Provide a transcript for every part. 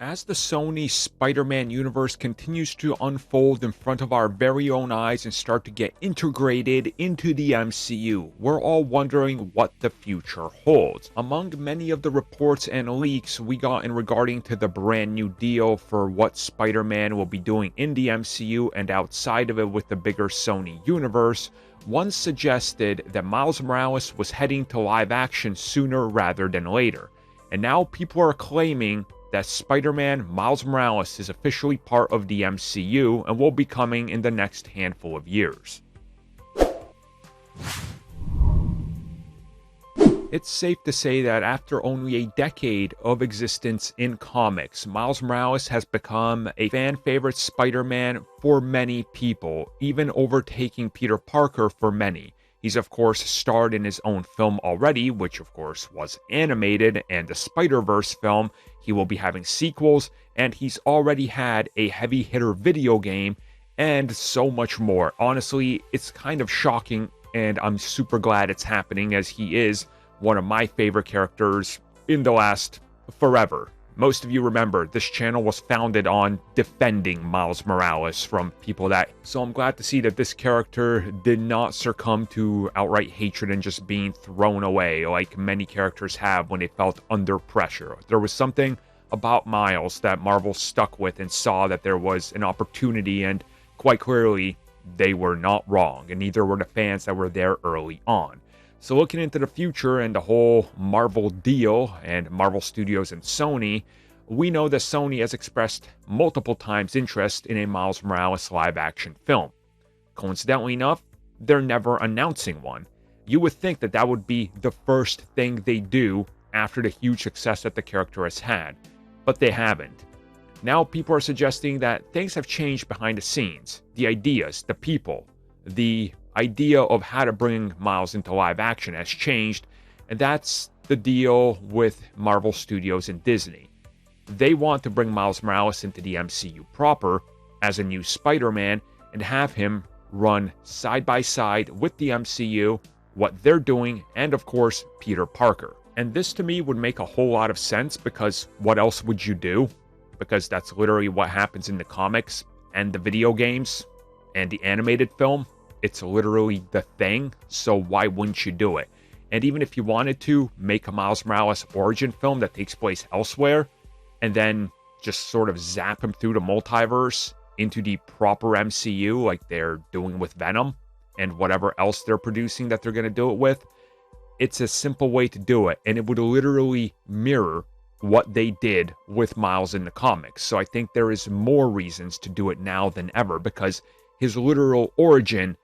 As the Sony Spider-Man universe continues to unfold in front of our very own eyes and start to get integrated into the MCU, we're all wondering what the future holds. Among many of the reports and leaks we got in regarding to the brand new deal for what Spider-Man will be doing in the MCU and outside of it with the bigger Sony universe, one suggested that Miles Morales was heading to live action sooner rather than later. And now people are claiming that Spider-Man Miles Morales is officially part of the MCU and will be coming in the next handful of years. It's safe to say that after only a decade of existence in comics, Miles Morales has become a fan favorite Spider-Man for many people, even overtaking Peter Parker for many. He's of course starred in his own film already, which of course was animated, and the Spider-Verse film. He will be having sequels, and he's already had a heavy hitter video game, and so much more. Honestly, it's kind of shocking, and I'm super glad it's happening, as he is one of my favorite characters in the last forever. Most of you remember, this channel was founded on defending Miles Morales from people that... So I'm glad to see that this character did not succumb to outright hatred and just being thrown away like many characters have when they felt under pressure. There was something about Miles that Marvel stuck with and saw that there was an opportunity, and quite clearly, they were not wrong, and neither were the fans that were there early on. So looking into the future and the whole Marvel deal and Marvel Studios and Sony, we know that Sony has expressed multiple times interest in a Miles Morales live-action film. Coincidentally enough, they're never announcing one. You would think that that would be the first thing they do after the huge success that the character has had, but they haven't. Now people are suggesting that things have changed behind the scenes. The ideas, the people, the idea of how to bring Miles into live action has changed, and that's the deal with Marvel Studios and Disney. They want to bring Miles Morales into the MCU proper as a new Spider-Man and have him run side by side with the MCU, what they're doing, and of course Peter Parker. And this to me would make a whole lot of sense, because what else would you do? Because that's literally what happens in the comics and the video games and the animated film. It's literally the thing, so why wouldn't you do it? And even if you wanted to make a Miles Morales origin film that takes place elsewhere, and then just sort of zap him through the multiverse into the proper MCU like they're doing with Venom, and whatever else they're producing that they're going to do it with, it's a simple way to do it, and it would literally mirror what they did with Miles in the comics. So I think there is more reasons to do it now than ever, because his literal origin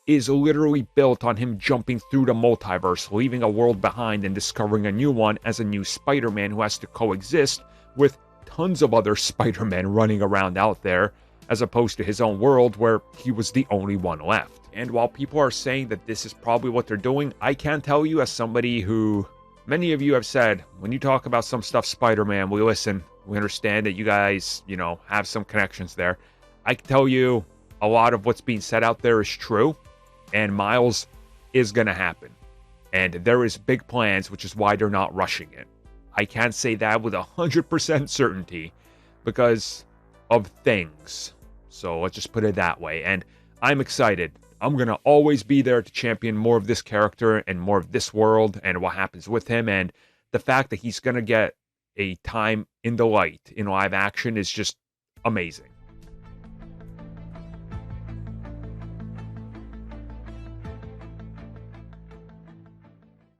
is literally built on him jumping through the multiverse, leaving a world behind and discovering a new one as a new Spider-Man who has to coexist with tons of other Spider-Men running around out there, as opposed to his own world where he was the only one left. And while people are saying that this is probably what they're doing, I can tell you, as somebody who... Many of you have said, when you talk about some stuff Spider-Man, we listen, we understand that you guys, have some connections there. I can tell you a lot of what's being said out there is true, and Miles is going to happen. And there is big plans, which is why they're not rushing it. I can't say that with 100% certainty because of things. So let's just put it that way. And I'm excited. I'm going to always be there to champion more of this character and more of this world and what happens with him. And the fact that he's going to get a time in the light in live action is just amazing.